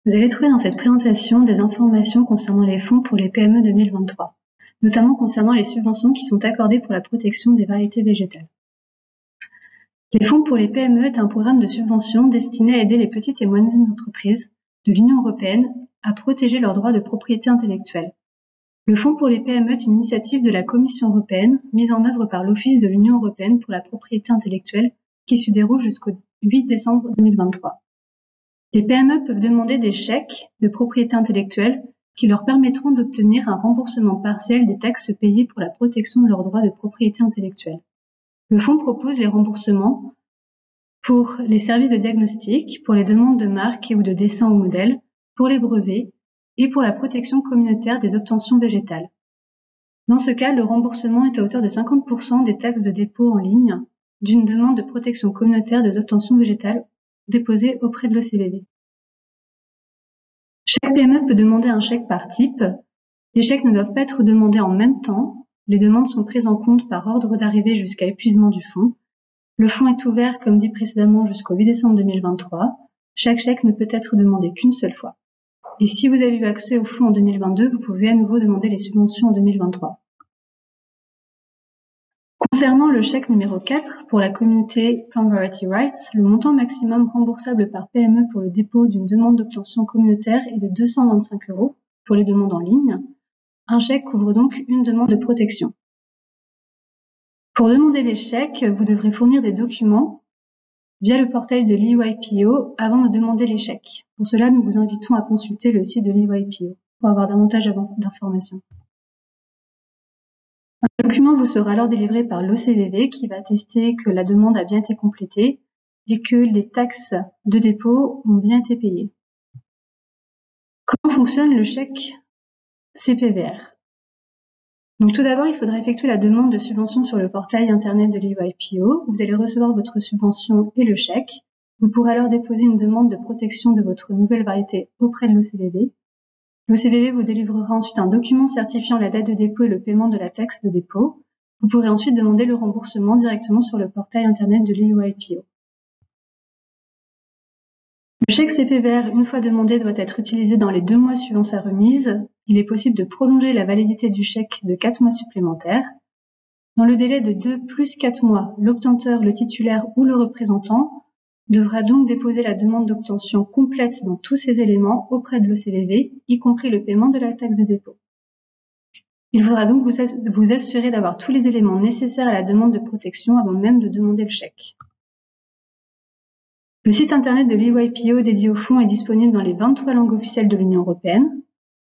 Vous allez trouver dans cette présentation des informations concernant les fonds pour les PME 2023, notamment concernant les subventions qui sont accordées pour la protection des variétés végétales. Les fonds pour les PME est un programme de subvention destiné à aider les petites et moyennes entreprises de l'Union européenne à protéger leurs droits de propriété intellectuelle. Le fonds pour les PME est une initiative de la Commission européenne mise en œuvre par l'Office de l'Union européenne pour la propriété intellectuelle qui se déroule jusqu'au 8 décembre 2023. Les PME peuvent demander des chèques de propriété intellectuelle qui leur permettront d'obtenir un remboursement partiel des taxes payées pour la protection de leurs droits de propriété intellectuelle. Le fonds propose les remboursements pour les services de diagnostic, pour les demandes de marque et ou de dessin au modèle, pour les brevets et pour la protection communautaire des obtentions végétales. Dans ce cas, le remboursement est à hauteur de 50% des taxes de dépôt en ligne d'une demande de protection communautaire des obtentions végétales déposée auprès de l'OCVV. Chaque PME peut demander un chèque par type. Les chèques ne doivent pas être demandés en même temps. Les demandes sont prises en compte par ordre d'arrivée jusqu'à épuisement du fonds. Le fonds est ouvert, comme dit précédemment, jusqu'au 8 décembre 2023. Chaque chèque ne peut être demandé qu'une seule fois. Et si vous avez eu accès au fonds en 2022, vous pouvez à nouveau demander les subventions en 2023. Concernant le chèque numéro 4 pour la communauté Plant Variety Rights, le montant maximum remboursable par PME pour le dépôt d'une demande d'obtention communautaire est de 225 € pour les demandes en ligne. Un chèque couvre donc une demande de protection. Pour demander les chèques, vous devrez fournir des documents via le portail de l'EYPO avant de demander les chèques. Pour cela, nous vous invitons à consulter le site de l'EYPO pour avoir davantage d'informations. Un document vous sera alors délivré par l'OCVV qui va attester que la demande a bien été complétée et que les taxes de dépôt ont bien été payées. Comment fonctionne le chèque CPVR? Donc tout d'abord, il faudra effectuer la demande de subvention sur le portail internet de l'EYPO. Vous allez recevoir votre subvention et le chèque. Vous pourrez alors déposer une demande de protection de votre nouvelle variété auprès de l'OCVV. L'OCVV vous délivrera ensuite un document certifiant la date de dépôt et le paiement de la taxe de dépôt. Vous pourrez ensuite demander le remboursement directement sur le portail internet de l'EYPO. Le chèque CPVR, une fois demandé, doit être utilisé dans les 2 mois suivant sa remise. Il est possible de prolonger la validité du chèque de 4 mois supplémentaires. Dans le délai de 2 plus 4 mois, l'obtenteur, le titulaire ou le représentant devra donc déposer la demande d'obtention complète dans tous ces éléments auprès de l'OCVV, y compris le paiement de la taxe de dépôt. Il faudra donc vous assurer d'avoir tous les éléments nécessaires à la demande de protection avant même de demander le chèque. Le site internet de l'EYPO dédié au fonds est disponible dans les 23 langues officielles de l'Union européenne,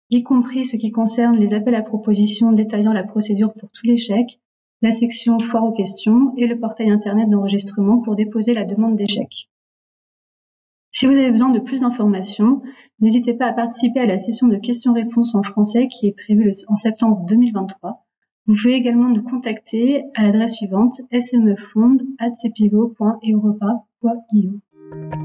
y compris ce qui concerne les appels à propositions détaillant la procédure pour tous les chèques, la section foire aux questions et le portail internet d'enregistrement pour déposer la demande des chèques. Si vous avez besoin de plus d'informations, n'hésitez pas à participer à la session de questions-réponses en français qui est prévue en septembre 2023. Vous pouvez également nous contacter à l'adresse suivante smefond@cpivo.europa.io.